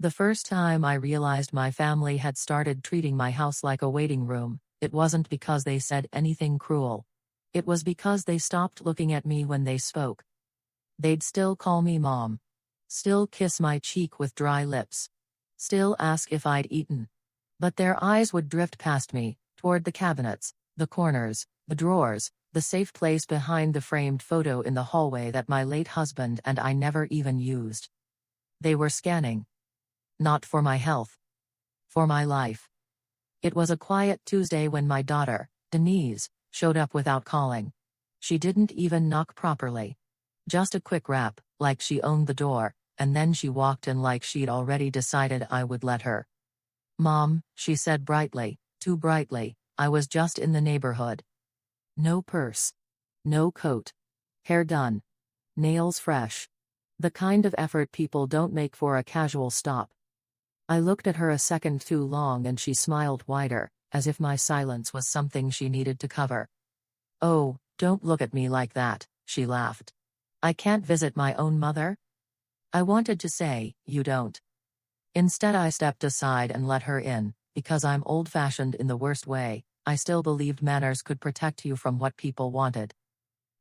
The first time I realized my family had started treating my house like a waiting room, it wasn't because they said anything cruel. It was because they stopped looking at me when they spoke. They'd still call me mom. Still kiss my cheek with dry lips. Still ask if I'd eaten. But their eyes would drift past me, toward the cabinets, the corners, the drawers, the safe place behind the framed photo in the hallway that my late husband and I never even used. They were scanning. Not for my health. For my life. It was a quiet Tuesday when my daughter, Denise, showed up without calling. She didn't even knock properly. Just a quick rap, like she owned the door, and then she walked in like she'd already decided I would let her. "Mom," she said brightly, too brightly, "I was just in the neighborhood." No purse. No coat. Hair done. Nails fresh. The kind of effort people don't make for a casual stop. I looked at her a second too long and she smiled wider, as if my silence was something she needed to cover. "Oh, don't look at me like that," she laughed. "I can't visit my own mother?" I wanted to say, "You don't." Instead I stepped aside and let her in, because I'm old-fashioned in the worst way. I still believed manners could protect you from what people wanted.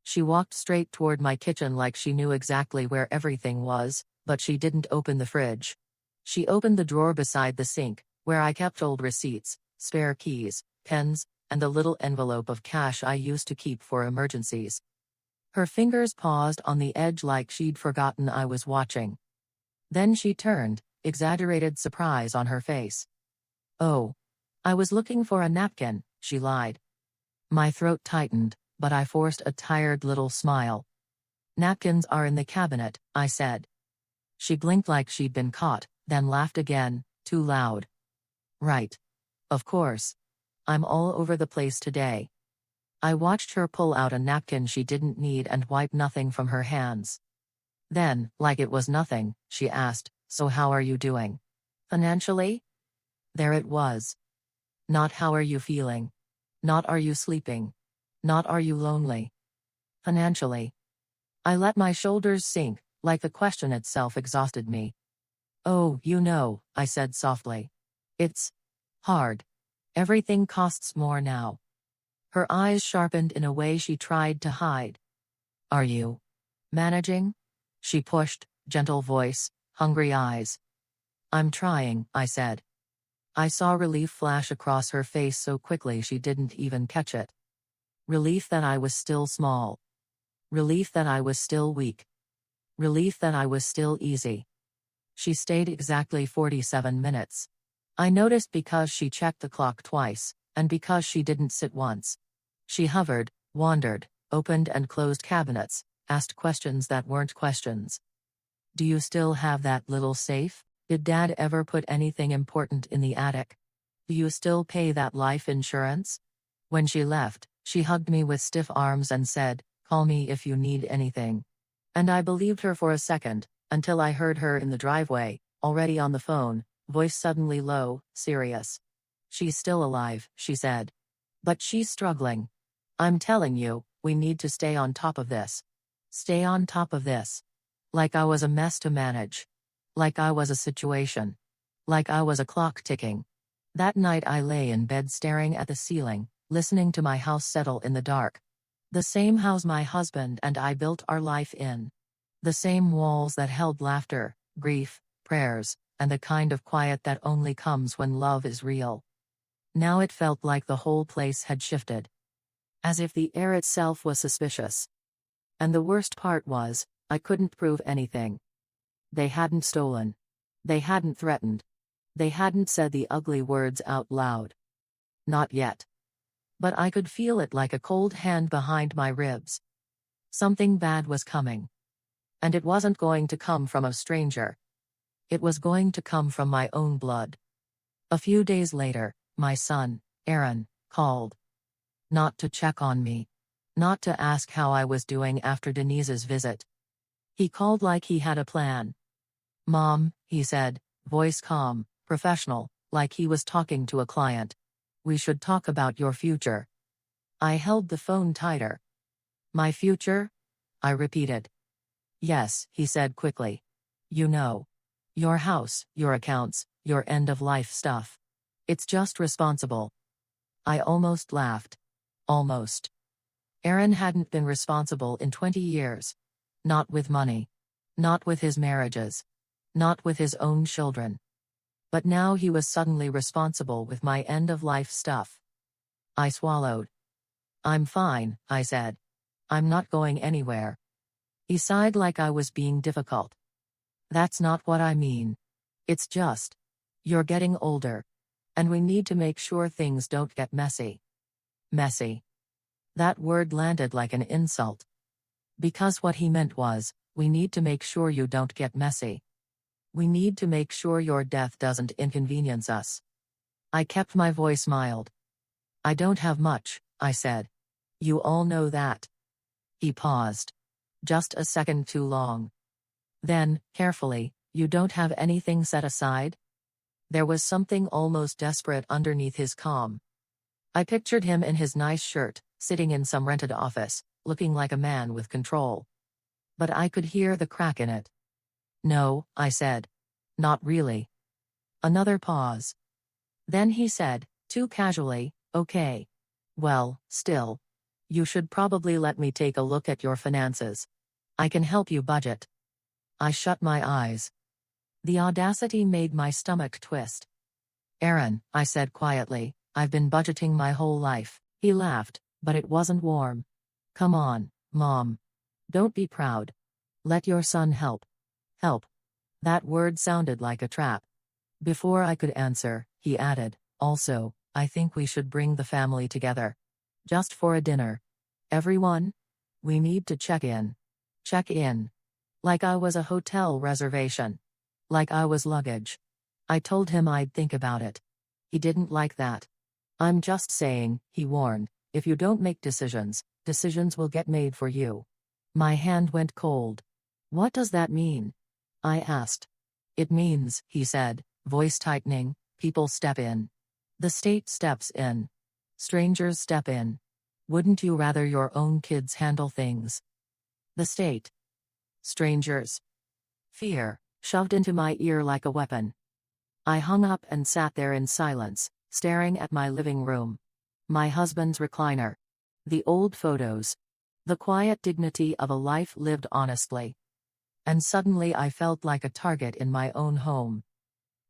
She walked straight toward my kitchen like she knew exactly where everything was, but she didn't open the fridge. She opened the drawer beside the sink, where I kept old receipts, spare keys, pens, and the little envelope of cash I used to keep for emergencies. Her fingers paused on the edge like she'd forgotten I was watching. Then she turned, exaggerated surprise on her face. "Oh. I was looking for a napkin," she lied. My throat tightened, but I forced a tired little smile. "Napkins are in the cabinet," I said. She blinked like she'd been caught, then laughed again, too loud. "Right. Of course. I'm all over the place today." I watched her pull out a napkin she didn't need and wipe nothing from her hands. Then, like it was nothing, she asked, "So how are you doing? Financially?" There it was. Not how are you feeling. Not are you sleeping. Not are you lonely. Financially. I let my shoulders sink, like the question itself exhausted me. "Oh, I said softly. It's hard. Everything costs more now." Her eyes sharpened in a way she tried to hide. "Are you managing?" She pushed, gentle voice, hungry eyes. "I'm trying," I said. I saw relief flash across her face so quickly she didn't even catch it. Relief that I was still small. Relief that I was still weak. Relief that I was still easy. She stayed exactly 47 minutes. I noticed because she checked the clock twice, and because she didn't sit once. She hovered, wandered, opened and closed cabinets, asked questions that weren't questions. "Do you still have that little safe? Did Dad ever put anything important in the attic? Do you still pay that life insurance?" When she left, she hugged me with stiff arms and said, "Call me if you need anything." And I believed her for a second, until I heard her in the driveway, already on the phone, voice suddenly low, serious. "She's still alive," she said. "But she's struggling. I'm telling you, we need to stay on top of this. Stay on top of this." Like I was a mess to manage. Like I was a situation. Like I was a clock ticking. That night I lay in bed staring at the ceiling, listening to my house settle in the dark. The same house my husband and I built our life in. The same walls that held laughter, grief, prayers, and the kind of quiet that only comes when love is real. Now it felt like the whole place had shifted. As if the air itself was suspicious. And the worst part was, I couldn't prove anything. They hadn't stolen. They hadn't threatened. They hadn't said the ugly words out loud. Not yet. But I could feel it like a cold hand behind my ribs. Something bad was coming. And it wasn't going to come from a stranger. It was going to come from my own blood. A few days later, my son, Aaron, called. Not to check on me. Not to ask how I was doing after Denise's visit. He called like he had a plan. "Mom," he said, voice calm, professional, like he was talking to a client. "We should talk about your future." I held the phone tighter. "My future?" I repeated. "Yes," he said quickly. "You know. Your house, your accounts, your end-of-life stuff. It's just responsible. I almost laughed. Almost. Aaron hadn't been responsible in 20 years. Not with money. Not with his marriages. Not with his own children. But now he was suddenly responsible with my end-of-life stuff. I swallowed. I'm fine, I said. I'm not going anywhere. He sighed like I was being difficult. That's not what I mean. It's just, you're getting older. And we need to make sure things don't get messy. Messy. That word landed like an insult. Because what he meant was, we need to make sure you don't get messy. We need to make sure your death doesn't inconvenience us. I kept my voice mild. I don't have much, I said. You all know that. He paused. Just a second too long. Then, carefully, you don't have anything set aside? There was something almost desperate underneath his calm. I pictured him in his nice shirt, sitting in some rented office, looking like a man with control. But I could hear the crack in it. No, I said. Not really. Another pause. Then he said, too casually, okay. Well, still. You should probably let me take a look at your finances. I can help you budget. I shut my eyes. The audacity made my stomach twist. Aaron, I said quietly, I've been budgeting my whole life. He laughed, but it wasn't warm. Come on, Mom. Don't be proud. Let your son help. Help. That word sounded like a trap. Before I could answer, he added, also, I think we should bring the family together. Just for a dinner. Everyone? We need to check in. Check in. Like I was a hotel reservation. Like I was luggage. I told him I'd think about it. He didn't like that. I'm just saying, he warned, if you don't make decisions, decisions will get made for you. My hand went cold. What does that mean? I asked. It means, he said, voice tightening, people step in. The state steps in. Strangers step in. Wouldn't you rather your own kids handle things? The state. Strangers. Fear, shoved into my ear like a weapon. I hung up and sat there in silence, staring at my living room. My husband's recliner. The old photos. The quiet dignity of a life lived honestly. And suddenly I felt like a target in my own home.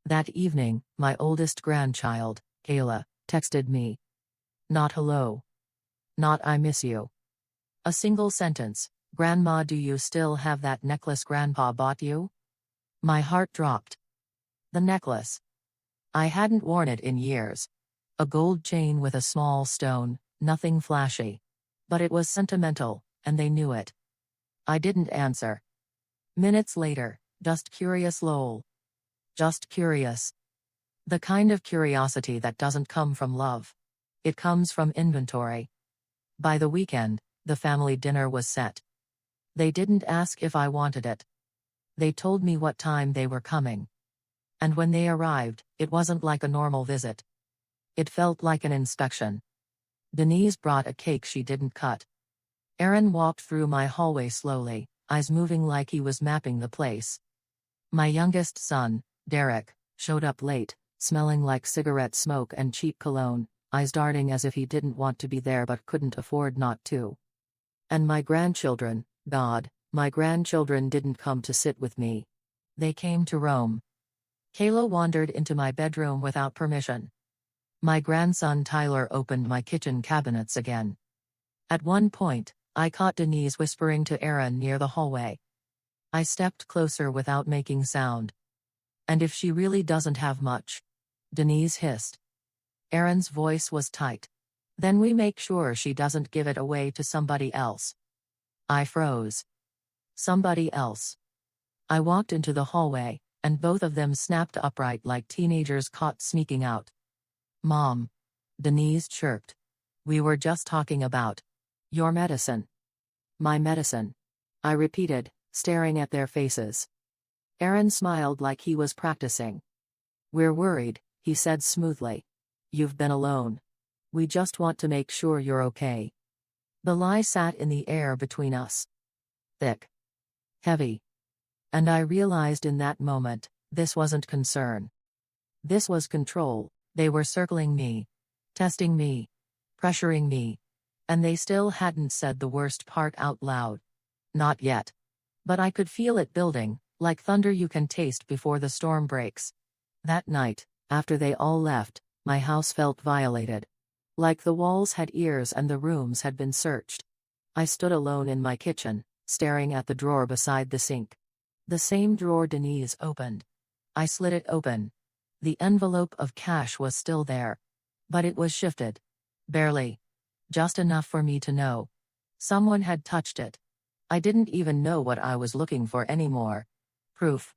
That evening, my oldest grandchild, Kayla, texted me. Not hello. Not I miss you. A single sentence, Grandma, do you still have that necklace Grandpa bought you? My heart dropped. The necklace. I hadn't worn it in years. A gold chain with a small stone, nothing flashy. But it was sentimental, and they knew it. I didn't answer. Minutes later, just curious lol. Just curious. The kind of curiosity that doesn't come from love. It comes from inventory. By the weekend, the family dinner was set. They didn't ask if I wanted it. They told me what time they were coming. And when they arrived, it wasn't like a normal visit. It felt like an inspection. Denise brought a cake she didn't cut. Aaron walked through my hallway slowly, eyes moving like he was mapping the place. My youngest son, Derek, showed up late, smelling like cigarette smoke and cheap cologne, eyes darting as if he didn't want to be there but couldn't afford not to. And my grandchildren, God, my grandchildren didn't come to sit with me. They came to roam. Kayla wandered into my bedroom without permission. My grandson Tyler opened my kitchen cabinets again. At one point, I caught Denise whispering to Aaron near the hallway. I stepped closer without making sound. And if she really doesn't have much? Denise hissed. Aaron's voice was tight. Then we make sure she doesn't give it away to somebody else. I froze. Somebody else. I walked into the hallway, and both of them snapped upright like teenagers caught sneaking out. Mom. Denise chirped. We were just talking about your medicine. My medicine. I repeated, staring at their faces. Aaron smiled like he was practicing. We're worried, he said smoothly. You've been alone. We just want to make sure you're okay. The lie sat in the air between us. Thick. Heavy. And I realized in that moment, This wasn't concern. This was control. They were circling me, testing me, pressuring me. And they still hadn't said the worst part out loud. Not yet. But I could feel it building, like thunder you can taste before the storm breaks. That night, after they all left, my house felt violated. Like the walls had ears and the rooms had been searched. I stood alone in my kitchen, staring at the drawer beside the sink. The same drawer Denise opened. I slid it open. The envelope of cash was still there. But it was shifted. Barely. Just enough for me to know. Someone had touched it. I didn't even know what I was looking for anymore. Proof?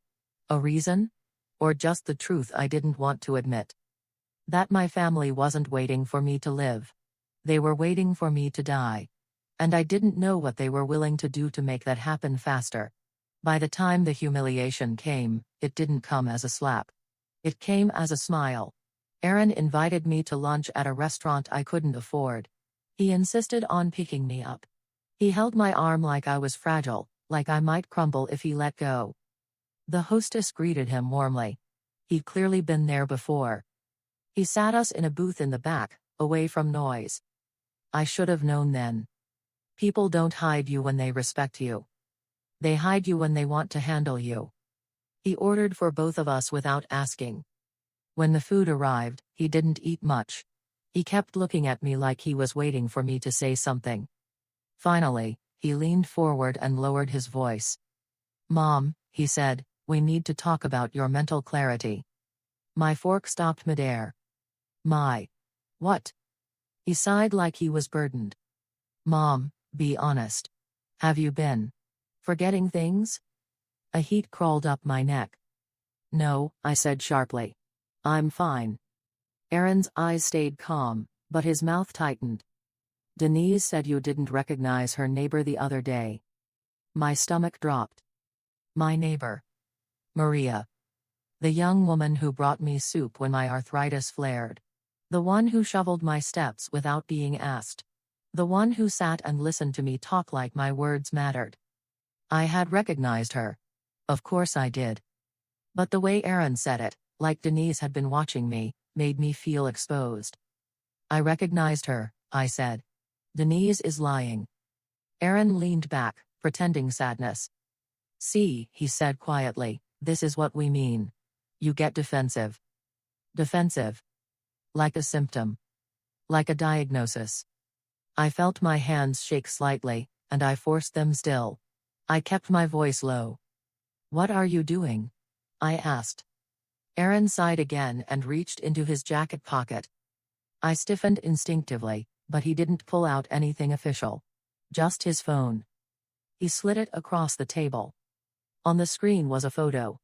A reason? Or just the truth I didn't want to admit? That my family wasn't waiting for me to live. They were waiting for me to die. And I didn't know what they were willing to do to make that happen faster. By the time the humiliation came, it didn't come as a slap. It came as a smile. Aaron invited me to lunch at a restaurant I couldn't afford. He insisted on picking me up. He held my arm like I was fragile, like I might crumble if he let go. The hostess greeted him warmly. He'd clearly been there before. He sat us in a booth in the back, away from noise. I should have known then. People don't hide you when they respect you. They hide you when they want to handle you. He ordered for both of us without asking. When the food arrived, he didn't eat much. He kept looking at me like he was waiting for me to say something. Finally, he leaned forward and lowered his voice. "Mom," he said, "we need to talk about your mental clarity." My fork stopped midair. "My. What?" He sighed like he was burdened. "Mom, be honest. Have you been forgetting things?" A heat crawled up my neck. "No," I said sharply. "I'm fine." Aaron's eyes stayed calm, but his mouth tightened. "Denise said you didn't recognize her neighbor the other day." My stomach dropped. My neighbor. Maria. The young woman who brought me soup when my arthritis flared. The one who shoveled my steps without being asked. The one who sat and listened to me talk like my words mattered. I had recognized her. Of course I did. But the way Aaron said it, like Denise had been watching me, made me feel exposed. "I recognized her," I said. "Denise is lying." Aaron leaned back, pretending sadness. "See," he said quietly, "this is what we mean. You get defensive." Defensive. Like a symptom. Like a diagnosis. I felt my hands shake slightly, and I forced them still. I kept my voice low. "What are you doing?" I asked. Aaron sighed again and reached into his jacket pocket. I stiffened instinctively, but he didn't pull out anything official. Just his phone. He slid it across the table. On the screen was a photo.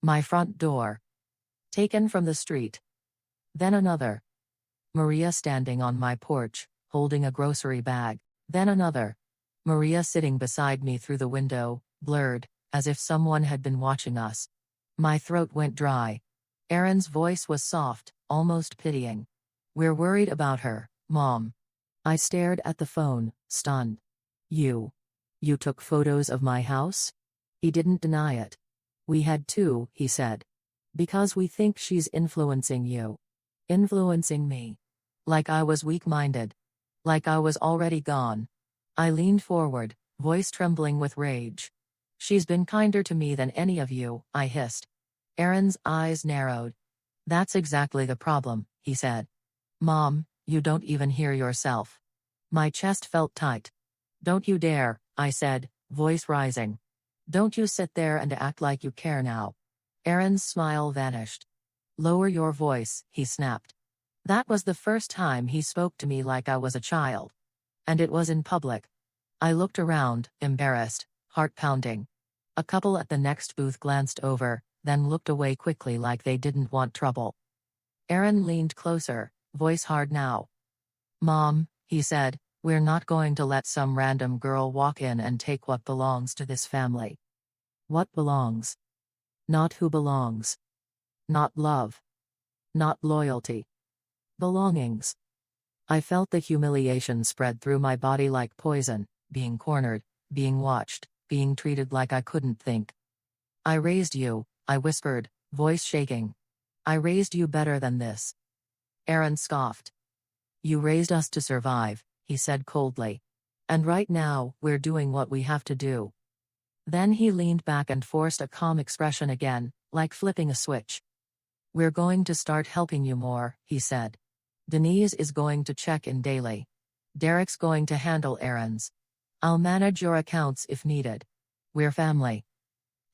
My front door. Taken from the street. Then another. Maria standing on my porch, holding a grocery bag. Then another. Maria sitting beside me through the window, blurred, as if someone had been watching us. My throat went dry. Aaron's voice was soft, almost pitying. "We're worried about her, Mom." I stared at the phone, stunned. You took photos of my house?" He didn't deny it. "We had to," he said. "Because we think she's influencing you." Influencing me. Like I was weak-minded. Like I was already gone. I leaned forward, voice trembling with rage. "She's been kinder to me than any of you," I hissed. Aaron's eyes narrowed. "That's exactly the problem," he said. "Mom, you don't even hear yourself." My chest felt tight. "Don't you dare," I said, voice rising. "Don't you sit there and act like you care now." Aaron's smile vanished. "Lower your voice," he snapped. That was the first time he spoke to me like I was a child. And it was in public. I looked around, embarrassed, heart pounding. A couple at the next booth glanced over, then looked away quickly like they didn't want trouble. Aaron leaned closer, voice hard now. "Mom," he said, "we're not going to let some random girl walk in and take what belongs to this family." What belongs? Not who belongs. Not love. Not loyalty. Belongings. I felt the humiliation spread through my body like poison, being cornered, being watched, being treated like I couldn't think. "I raised you," I whispered, voice shaking. I raised you better than this. Aaron scoffed. You raised us to survive, he said coldly. And right now, we're doing what we have to do. Then he leaned back and forced a calm expression again, like flipping a switch. We're going to start helping you more, he said. Denise is going to check in daily. Derek's going to handle errands. I'll manage your accounts if needed. We're family.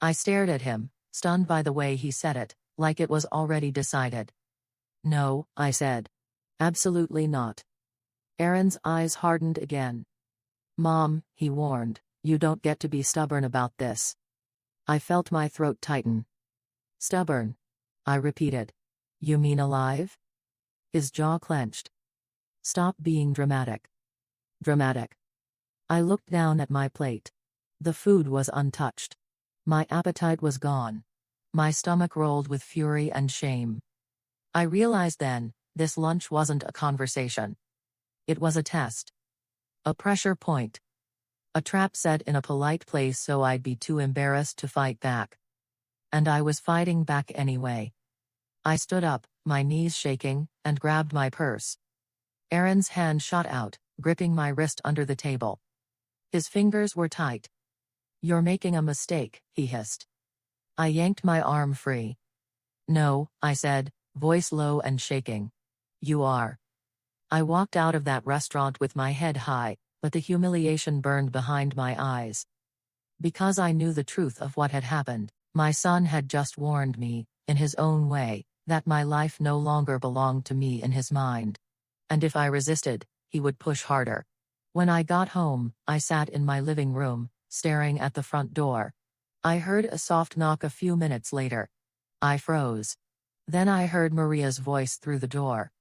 I stared at him, stunned by the way he said it, like it was already decided. No, I said. Absolutely not. Aaron's eyes hardened again. Mom, he warned, you don't get to be stubborn about this. I felt my throat tighten. Stubborn? I repeated. You mean alive? His jaw clenched. Stop being dramatic. Dramatic. I looked down at my plate. The food was untouched. My appetite was gone. My stomach rolled with fury and shame. I realized then, this lunch wasn't a conversation. It was a test. A pressure point. A trap set in a polite place so I'd be too embarrassed to fight back. And I was fighting back anyway. I stood up, my knees shaking, and grabbed my purse. Aaron's hand shot out, gripping my wrist under the table. His fingers were tight. You're making a mistake, he hissed. I yanked my arm free. No, I said, voice low and shaking. You are. I walked out of that restaurant with my head high, but the humiliation burned behind my eyes. Because I knew the truth of what had happened, my son had just warned me, in his own way, that my life no longer belonged to me in his mind. And if I resisted, he would push harder. When I got home, I sat in my living room, staring at the front door. I heard a soft knock a few minutes later. I froze. Then I heard Maria's voice through the door.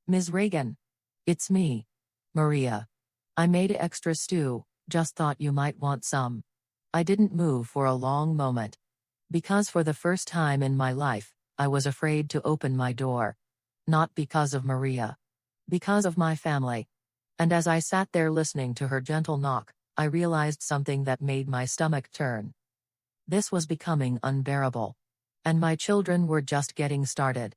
Ms. Reagan. It's me. Maria. I made extra stew, just thought you might want some. I didn't move for a long moment. Because for the first time in my life, I was afraid to open my door. Not because of Maria. Because of my family. And as I sat there listening to her gentle knock, I realized something that made my stomach turn. This was becoming unbearable. And my children were just getting started.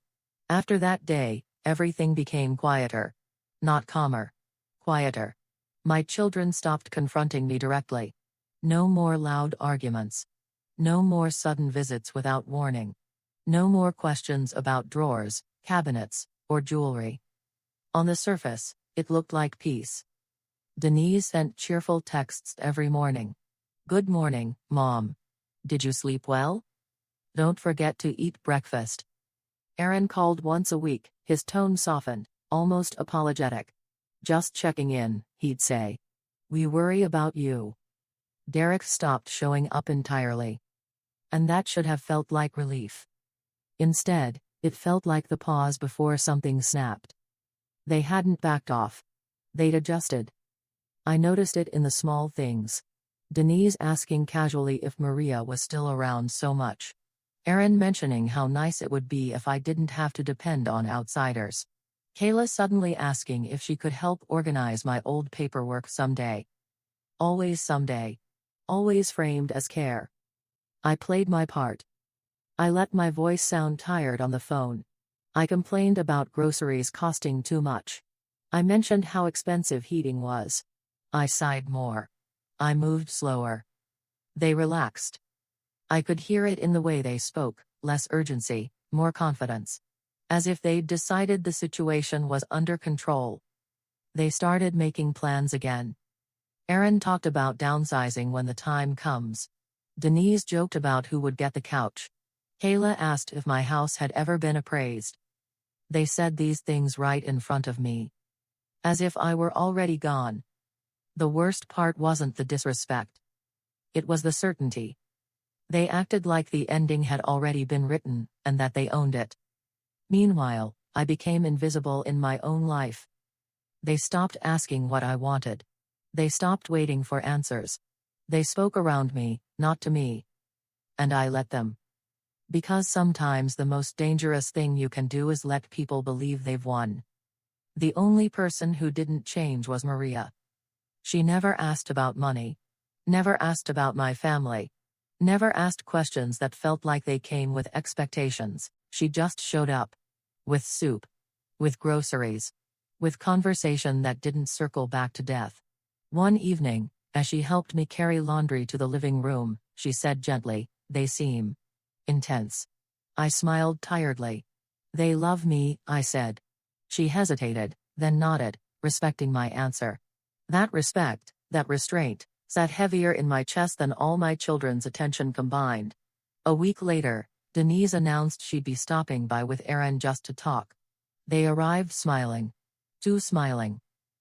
After that day, everything became quieter. Not calmer. Quieter. My children stopped confronting me directly. No more loud arguments. No more sudden visits without warning. No more questions about drawers, cabinets, or jewelry. On the surface, it looked like peace. Denise sent cheerful texts every morning. Good morning, Mom. Did you sleep well? Don't forget to eat breakfast. Aaron called once a week, his tone softened, almost apologetic. Just checking in, he'd say. We worry about you. Derek stopped showing up entirely. And that should have felt like relief. Instead, it felt like the pause before something snapped. They hadn't backed off. They'd adjusted. I noticed it in the small things. Denise asking casually if Maria was still around so much. Aaron mentioning how nice it would be if I didn't have to depend on outsiders. Kayla suddenly asking if she could help organize my old paperwork someday. Always someday. Always framed as care. I played my part. I let my voice sound tired on the phone. I complained about groceries costing too much. I mentioned how expensive heating was. I sighed more. I moved slower. They relaxed. I could hear it in the way they spoke, less urgency, more confidence. As if they'd decided the situation was under control. They started making plans again. Aaron talked about downsizing when the time comes. Denise joked about who would get the couch. Kayla asked if my house had ever been appraised. They said these things right in front of me. As if I were already gone. The worst part wasn't the disrespect. It was the certainty. They acted like the ending had already been written, and that they owned it. Meanwhile, I became invisible in my own life. They stopped asking what I wanted. They stopped waiting for answers. They spoke around me, not to me. And I let them. Because sometimes the most dangerous thing you can do is let people believe they've won. The only person who didn't change was Maria. She never asked about money. Never asked about my family. Never asked questions that felt like they came with expectations. She just showed up. With soup. With groceries. With conversation that didn't circle back to death. One evening, as she helped me carry laundry to the living room, she said gently, "They seem intense." I smiled tiredly. "They love me," I said. She hesitated, then nodded, respecting my answer. That respect, that restraint, sat heavier in my chest than all my children's attention combined. A week later, Denise announced she'd be stopping by with Aaron just to talk. They arrived smiling. Too smiling.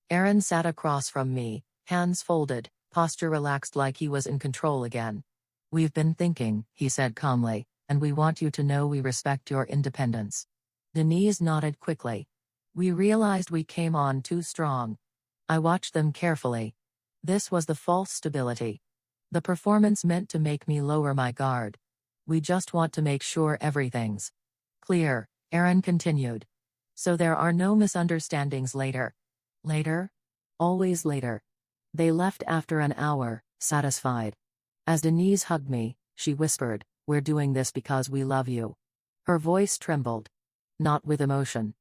Aaron sat across from me, hands folded, posture relaxed like he was in control again. "We've been thinking," he said calmly, "and we want you to know we respect your independence." Denise nodded quickly. We realized we came on too strong. I watched them carefully. This was the false stability. The performance meant to make me lower my guard. "We just want to make sure everything's clear," Aaron continued. "So there are no misunderstandings later." Later? Always later. They left after an hour, satisfied. As Denise hugged me, she whispered, "We're doing this because we love you." Her voice trembled. Not with emotion.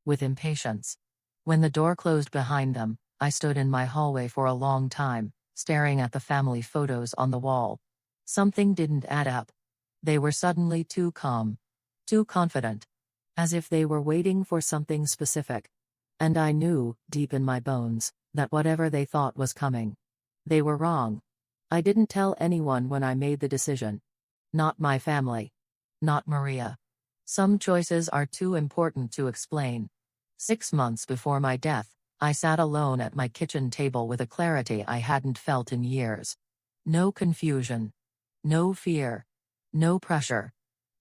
With impatience. When the door closed behind them, I stood in my hallway for a long time, staring at the family photos on the wall. Something didn't add up. They were suddenly too calm. Too confident. As if they were waiting for something specific. And I knew, deep in my bones, that whatever they thought was coming. They were wrong. I didn't tell anyone when I made the decision. Not my family. Not Maria. Some choices are too important to explain. 6 months before my death, I sat alone at my kitchen table with a clarity I hadn't felt in years. No confusion. No fear. No pressure.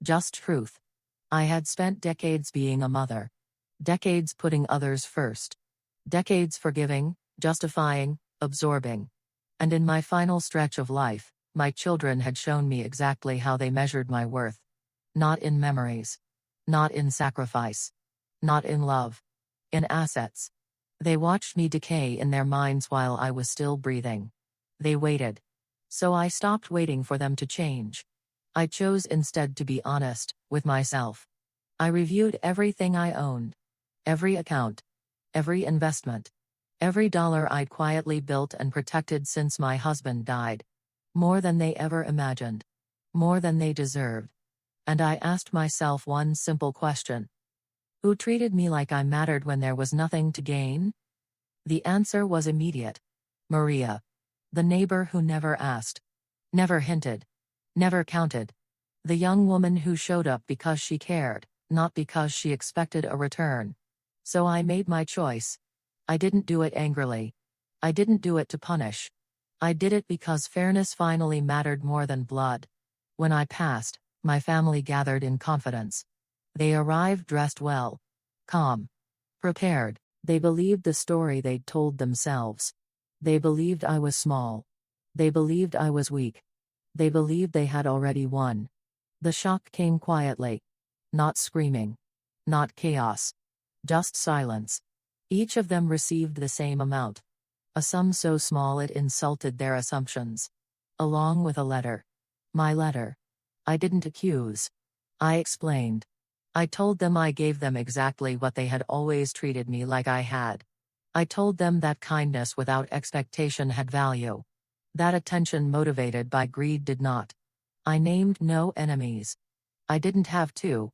Just truth. I had spent decades being a mother. Decades putting others first. Decades forgiving, justifying, absorbing. And in my final stretch of life, my children had shown me exactly how they measured my worth. Not in memories. Not in sacrifice. Not in love. In assets. They watched me decay in their minds while I was still breathing. They waited. So I stopped waiting for them to change. I chose instead to be honest with myself. I reviewed everything I owned. Every account. Every investment. Every dollar I'd quietly built and protected since my husband died. More than they ever imagined. More than they deserved. And I asked myself one simple question. Who treated me like I mattered when there was nothing to gain? The answer was immediate. Maria. The neighbor who never asked. Never hinted. Never counted. The young woman who showed up because she cared, not because she expected a return. So I made my choice. I didn't do it angrily. I didn't do it to punish. I did it because fairness finally mattered more than blood. When I passed, my family gathered in confidence. They arrived dressed well. Calm. Prepared. They believed the story they'd told themselves. They believed I was small. They believed I was weak. They believed they had already won. The shock came quietly. Not screaming. Not chaos. Just silence. Each of them received the same amount. A sum so small it insulted their assumptions. Along with a letter. My letter. I didn't accuse. I explained. I told them I gave them exactly what they had always treated me like I had. I told them that kindness without expectation had value. That attention motivated by greed did not. I named no enemies. I didn't have to.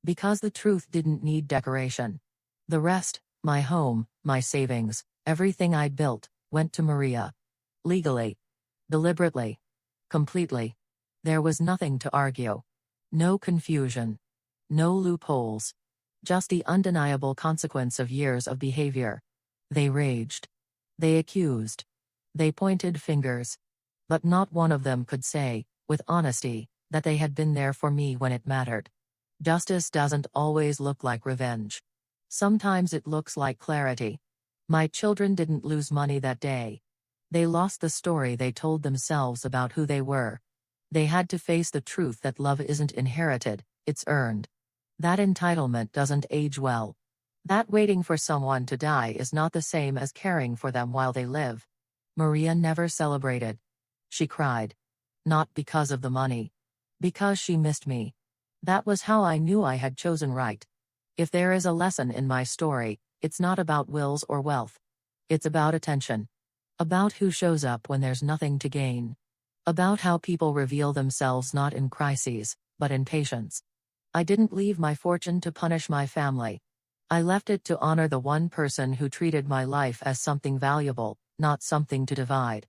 Because the truth didn't need decoration. The rest, my home, my savings, everything I'd built, went to Maria. Legally. Deliberately. Completely. There was nothing to argue. No confusion. No loopholes. Just the undeniable consequence of years of behavior. They raged. They accused. They pointed fingers. But not one of them could say, with honesty, that they had been there for me when it mattered. Justice doesn't always look like revenge. Sometimes it looks like clarity. My children didn't lose money that day. They lost the story they told themselves about who they were. They had to face the truth that love isn't inherited, it's earned. That entitlement doesn't age well. That waiting for someone to die is not the same as caring for them while they live. Maria never celebrated. She cried. Not because of the money. Because she missed me. That was how I knew I had chosen right. If there is a lesson in my story, it's not about wills or wealth. It's about attention. About who shows up when there's nothing to gain. About how people reveal themselves not in crises, but in patience. I didn't leave my fortune to punish my family. I left it to honor the one person who treated my life as something valuable, not something to divide.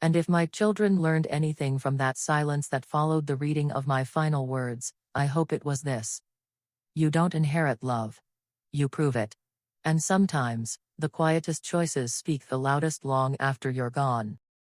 And if my children learned anything from that silence that followed the reading of my final words, I hope it was this. You don't inherit love. You prove it. And sometimes, the quietest choices speak the loudest long after you're gone.